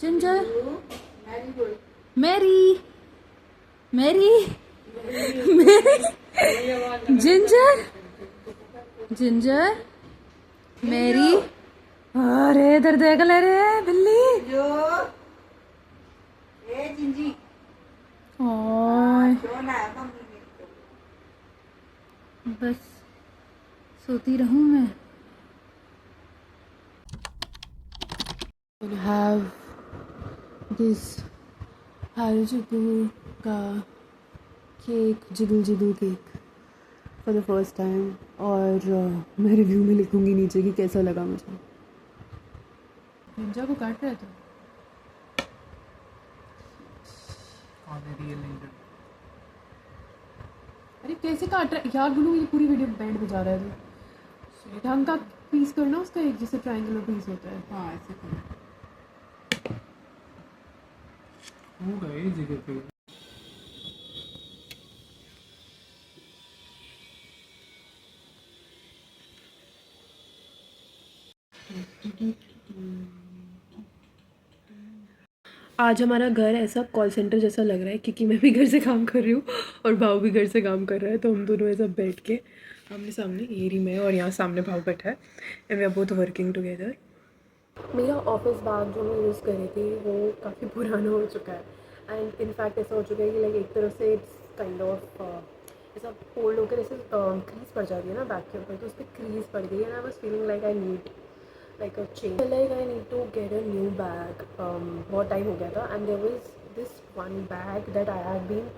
Ginger, Mary, Mary, Mary, Ginger, Ginger, Mary. अरे इधर देख ले रे बिल्ली। जो ए जिंजी ओए सोना है मम्मी ने बस सोती रहूं मैं। We'll have this Harajuku का cake, jiggle jiggle cake for the first time. और मैं रिव्यू में लिखूंगी नीचे कि कैसा लगा मुझे। जिंजा को काट रहे थे। अरे कैसे काट रहा है यार गुलू, ये पूरी वीडियो बैंड बजा रहा है तो ढंग का पीस करना उसका, एक जैसे ट्रायंगुलर पीस होता है। हाँ ऐसे करना होगा ये जगह पे। आज हमारा घर ऐसा कॉल सेंटर जैसा लग रहा है क्योंकि मैं भी घर से काम कर रही हूँ और भाव भी घर से काम कर रहा है, तो हम दोनों ऐसा बैठ के आमने सामने, ये रही मैं और यहाँ सामने भाव बैठा है, and we are both working together. मेरा ऑफिस बैग जो मैं यूज़ कर रही थी वो काफ़ी पुराना हो चुका है, एंड इनफैक्ट ऐसा हो चुका है कि लाइक एक तरफ से इट्स काइंड ऑफ ऐसा फोल्ड होकर ऐसे क्रीज पड़ जाती है ना बैक के ऊपर, तो उस पर क्रीज पड़ गई and I was feeling like I need like a change, like I need to get a new bag. बहुत टाइम हो गया था and there was this one bag that I had been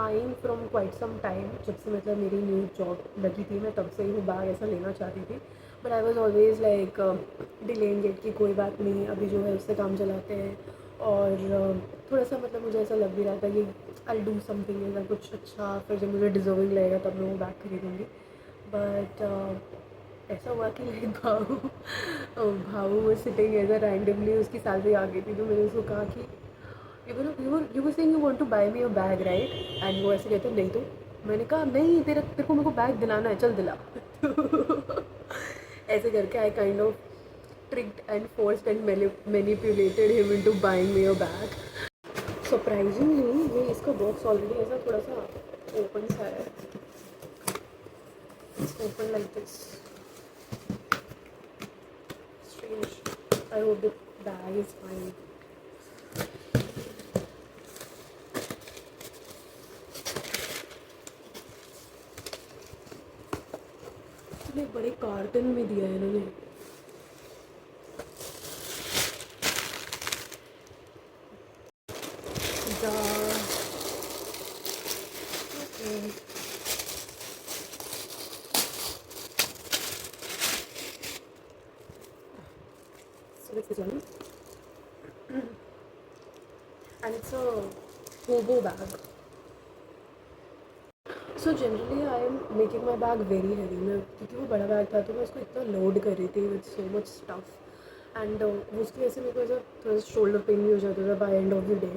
eyeing from quite some time. जब से मतलब मेरी new job लगी थी मैं तब से ही वो बैग ऐसा लेना चाहती थी, but I was always like delaying it कि कोई बात नहीं, अभी जो है उससे काम चलाते हैं। और थोड़ा सा मतलब मुझे ऐसा लग भी रहा था कि I'll do something ऐसा कुछ अच्छा, फिर जब मुझे डिजर्विंग लगेगा तब मैं वो बैग खरीदूँगी। बट ऐसा हुआ कि लाइक भाऊ सिटिंग एज अ रैंडमली, उसकी सैलरी आ गई थी तो मैंने उसको कहा कि you were saying you want to buy me a bag right, and वो ऐसे कहते नहीं तो मैंने कहा नहीं, तेरे को मेरे को बैग दिलाना है, चल दिला। ऐसे करके I kind of tricked and forced and manipulated him into buying me a bag. Surprisingly ये इसका बॉक्स ऑलरेडी ऐसा थोड़ा सा ओपन सा है, open like this. I hope the bag is fine. इतने बड़े कार्टन में दिया है इन्होंने। So this is one, and it's a hobo bag. So generally I am making my bag very heavy, मैं क्योंकि वो बड़ा बैग था तो मैं उसको इतना लोड कर रही थी with so much stuff, and उसकी वजह से मेरे को ऐसा थोड़ा सा शोल्डर पेन भी हो जाता था by end of the day.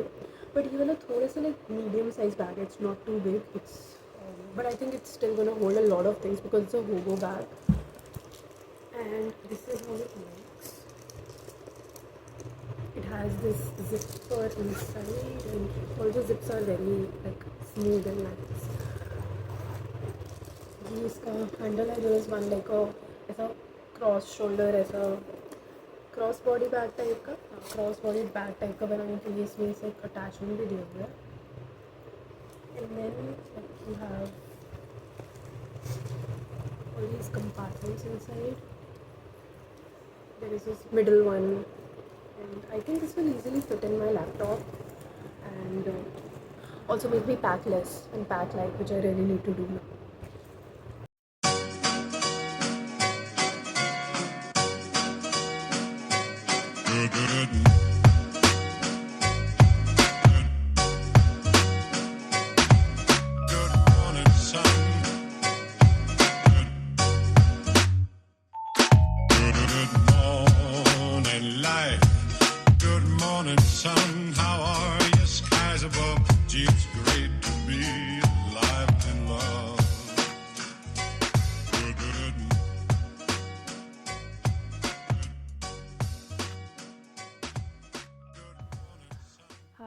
But ये वाला थोड़ा सा like medium size bag, it's not too big, it's but I think it's still gonna hold a lot of things because it's a hobo bag. And this is how it looks. It has this zipper inside, and all the zips are very like smooth and nice. ये इसका handle है, there is one like a ऐसा cross shoulder, ऐसा cross body bag type का, cross body bag type का बनाने के लिए इसमें से एक अटैचमेंट भी दिया हुआ है। And then you have all these compartments inside. There is this middle one, and I think this will easily fit in my laptop and also make me pack less and pack light, which I really need to do now.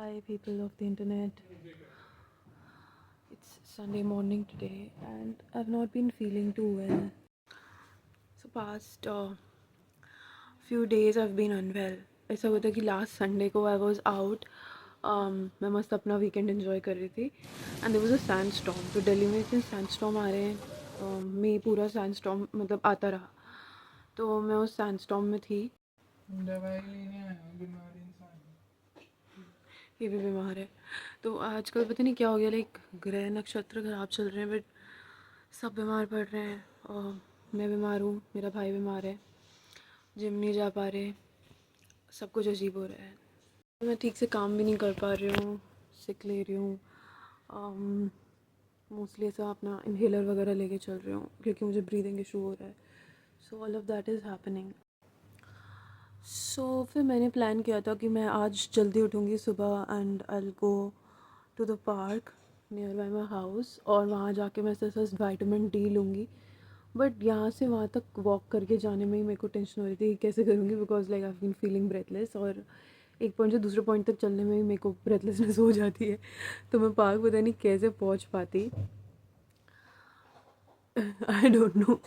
Hi, people of the internet. It's Sunday morning today, and I've not been feeling too well. So past few days I've been unwell. ऐसा हुआ था कि last Sunday को I was out, मैं मस्त अपना weekend enjoy कर रही थी and there was a sandstorm. तो दिल्ली में इतने सैंड स्टॉर्म आ रहे हैं, मई पूरा सैंड स्टॉर्म मतलब आता रहा. तो मैं उस सैंड स्टॉर्म में थी. दवाई लेने आया हूँ, बीमार इंसान. ये भी बीमार है. तो आजकल पता नहीं क्या हो गया, लाइक ग्रह नक्षत्र खराब चल रहे हैं, बट सब बीमार पड़ रहे हैं. और मैं बीमार हूँ, मेरा भाई बीमार है, जिम नहीं जा पा रहे, सब कुछ अजीब हो रहा है. मैं ठीक से काम भी नहीं कर पा रही हूँ, सिक ले रही हूँ. मोस्टली ऐसा अपना इन्हेलर वगैरह लेके चल रही हूँ क्योंकि मुझे ब्रीदिंग इशू हो रहा है. So all of that is happening. So फिर मैंने प्लान किया था कि मैं आज जल्दी उठूँगी सुबह and I will go to the park nearby my house, और वहाँ जाके मैं सिर्फ विटामिन डी लूँगी. बट यहाँ से वहाँ तक वॉक करके जाने में ही मेरे को टेंशन हो रही थी कि कैसे करूँगी, because like I have been feeling breathless, और एक पॉइंट से दूसरे पॉइंट तक चलने में ही मेरे को ब्रेथलेसनेस हो जाती है. तो मैं पार्क पता नहीं कैसे पहुँच पाती. I don't know.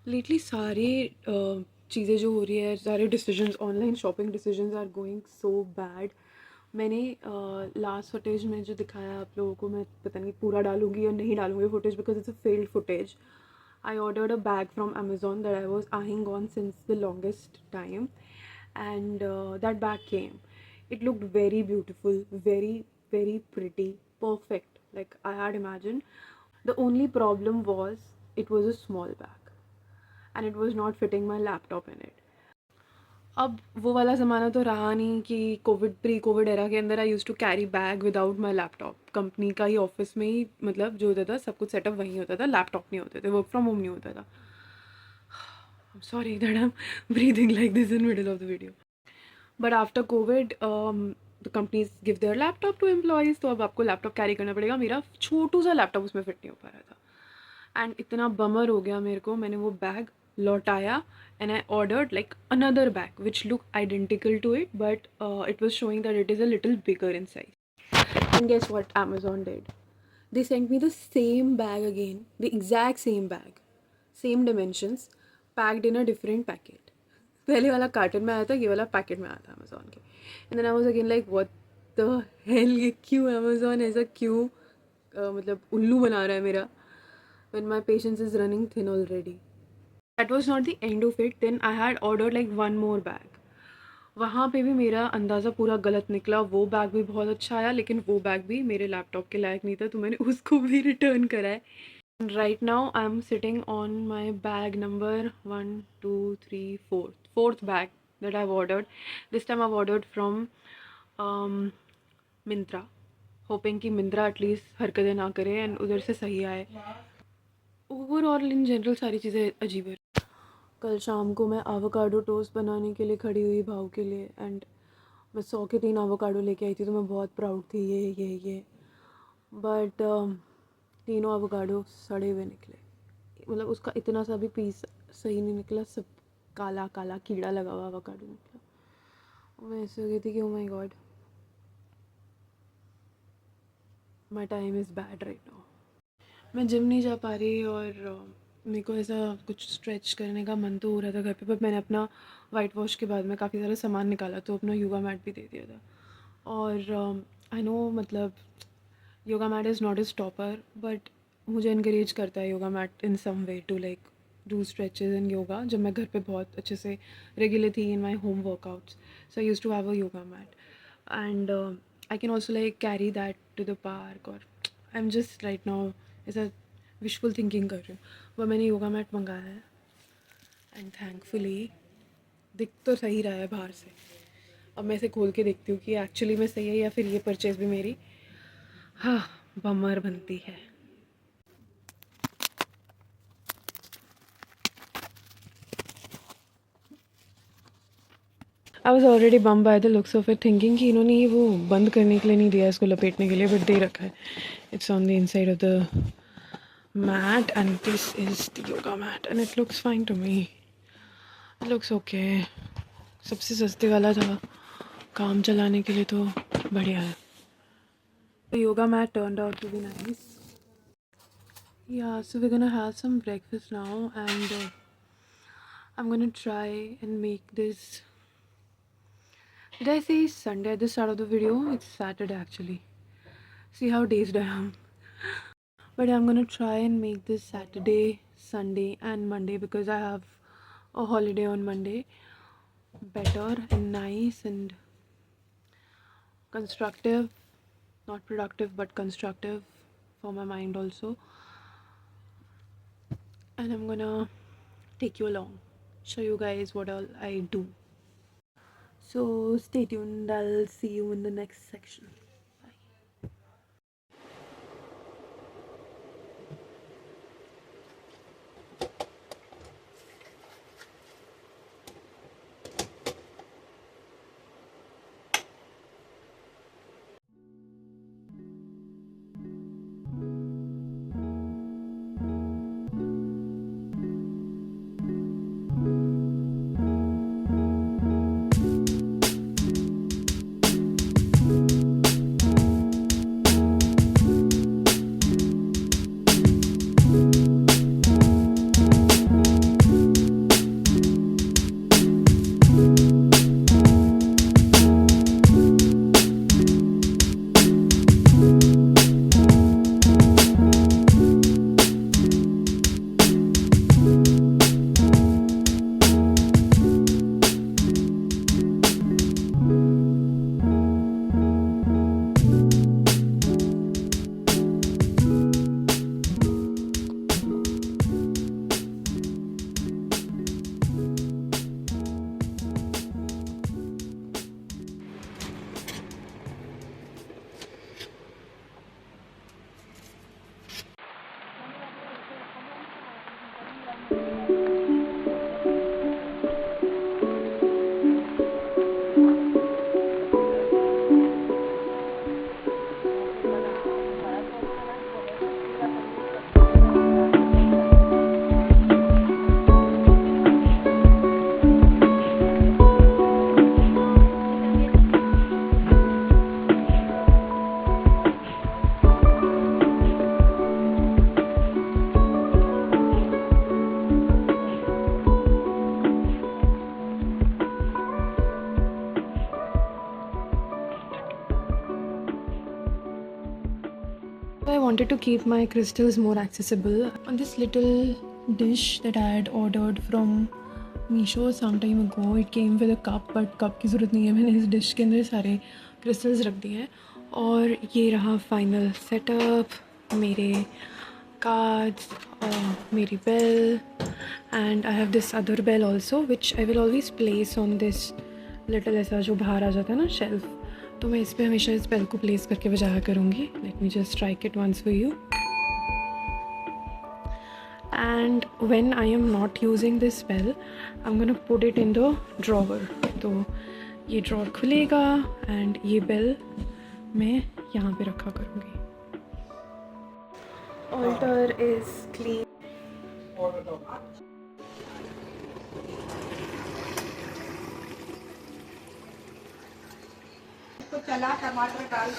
लेटली सारी चीज़ें जो हो रही है, सारे decisions, online shopping decisions are going so bad. मैंने लास्ट फुटेज में जो दिखाया आप लोगों को, मैं पता नहीं पूरा डालूंगी या नहीं डालूंगी footage, because it's a failed footage. I ordered a bag from Amazon that I was eyeing on since the longest time, and that bag came. It looked very beautiful, very, very pretty, perfect, like I had imagined. The only problem was it was a small bag and it was not fitting my laptop in it. अब वो वाला ज़माना तो रहा नहीं कि pre Covid era के अंदर I used to carry bag without my laptop. Company का ही ऑफिस में ही मतलब जो होता था सब कुछ सेटअप वहीं होता था, लैपटॉप नहीं होते थे, वर्क फ्रॉम होम नहीं होता था. Sorry that I am breathing like this in middle of the video. But after Covid the companies give their laptop to employees, तो अब आपको लैपटॉप कैरी करना पड़ेगा. मेरा छोटू सा लैपटॉप उसमें फिट नहीं हो पा रहा था एंड इतना बमर हो गया मेरे को. मैंने वो बैग लौटाया and I ordered like another bag which looked identical to it, but it was showing that it is a little bigger in size. And guess what Amazon did? They sent me the same bag again, the exact same bag, same dimensions, packed in a different packet. पहले वाला carton में आया था, ये वाला packet में आया था अमेज़ॉन के. And then I was again like what the hell, ये क्यों अमेज़ॉन ऐसा क्यों मतलब उल्लू बना रहा है मेरा, when my patience is running thin already. That was not the end of it. Then I had ordered like one more bag. वहाँ पे भी मेरा अंदाज़ा पूरा गलत निकला. वो बैग भी बहुत अच्छा आया, लेकिन वो बैग भी मेरे लैपटॉप के लायक नहीं था, तो मैंने उसको भी रिटर्न करा है. Right now I am sitting on my bag number 1 2 3 4th bag that I have ordered. This time I have ordered from Myntra, hopping कि मिंत्रा एटलीस्ट हरकतें ना करे एंड उधर से सही आए. ओवरऑल इन जनरल सारी चीज़ें अजीब है. कल शाम को मैं आवाकाडो टोस्ट बनाने के लिए खड़ी हुई भाव के लिए, एंड मैं 100 के 3 आवाकाडो लेके आई थी, तो मैं बहुत प्राउड थी ये. बट तीनों आवाकाडो सड़े हुए निकले. मतलब उसका इतना सा भी पीस सही नहीं निकला, सब काला काला कीड़ा लगा हुआ आवाकाडो निकला. मैं ऐसे हो गई थी कि oh my God, my time is bad right now. मैं जिम नहीं जा पा रही और मेरे को ऐसा कुछ स्ट्रेच करने का मन तो हो रहा था घर पे, पर मैंने अपना वाइट वॉश के बाद में काफ़ी सारा सामान निकाला, तो अपना योगा मैट भी दे दिया था. और आई नो मतलब yoga mat is not a stopper, but मुझे इनकरेज करता है yoga mat in some way to like do stretches in yoga. जब मैं घर पे बहुत अच्छे से रेगुलर थी in my home workouts, so I used to have a yoga mat and I can also like carry that to the park. और I am just right now ऐसा विशफुल थिंकिंग कर रही हूँ. वह मैंने योगा मैट मंगाया है एंड थैंकफुली दिख तो सही रहा है बाहर से. अब मैं इसे खोल के देखती हूँ कि एक्चुअली में सही है या फिर ये परचेज़ भी मेरी बमर बनती है. I was already bomb by the looks of it, thinking कि इन्होंने ये वो बंद करने के लिए नहीं दिया, इसको लपेटने के लिए, बट दे रखा है. It's on the inside of the mat and this is the yoga mat and it looks fine to me. It looks okay. सबसे सस्ते वाला था काम चलाने के लिए तो बढ़िया है. The yoga mat turned out to be nice. Yeah, so we're gonna have some breakfast now, and I'm gonna try and make this. Did I say Sunday at the start of the video? It's Saturday actually. See how dazed I am. But I'm gonna try and make this Saturday, Sunday, and Monday, because I have a holiday on Monday, better and nice and constructive. Not productive, but constructive for my mind also. And I'm gonna take you along, show you guys what all I do. So stay tuned. I'll see you in the next section. Bye. I wanted to keep my crystals more accessible. On this little dish that I had ordered from Meesho some time ago, it came with a cup, but cup की ज़रूरत नहीं है. मैंने इस dish के अंदर सारे crystals रख दिए हैं. और ये रहा final setup, मेरे cards, मेरी bell, and I have this other bell also, which I will always place on this little ऐसा जो बाहर आ जाता है ना shelf. तो मैं इस पर हमेशा इस बेल को प्लेस करके बजाया करूँगी. Let me just strike it once for you. And when I am not using this bell, I am gonna put it in the drawer. तो ये ड्रॉवर खुलेगा एंड ये बेल मैं यहाँ पे रखा करूँगी. Altar is clean. चला टमाटर डाल.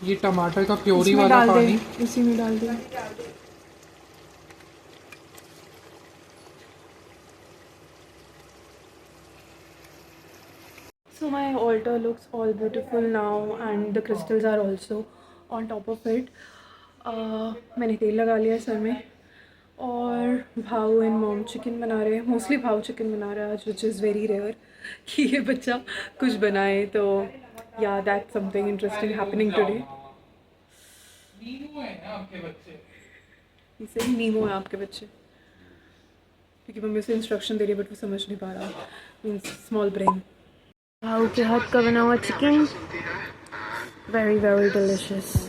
ये टमाटर का प्योरी वाला पानी इसी में डाल दे. So my altar looks all beautiful now, and the crystals are also on top of it. मैंने तेल लगा लिया सर में, और भाव एंड मॉम चिकन बना रहे हैं. मोस्टली भाव चिकन बना रहा है आज, विच इज़ वेरी रेयर कि ये बच्चा कुछ बनाए. तो या that's something interesting happening today. Nimu है ना आपके बच्चे? इसे नीमो है आपके बच्चे, क्योंकि मम्मी उसे इंस्ट्रक्शन दे रही है बट वो समझ नहीं पा रहा. Means small brain. भाव के हाथ का बना हुआ चिकन, वेरी वेरी डिलिशियस.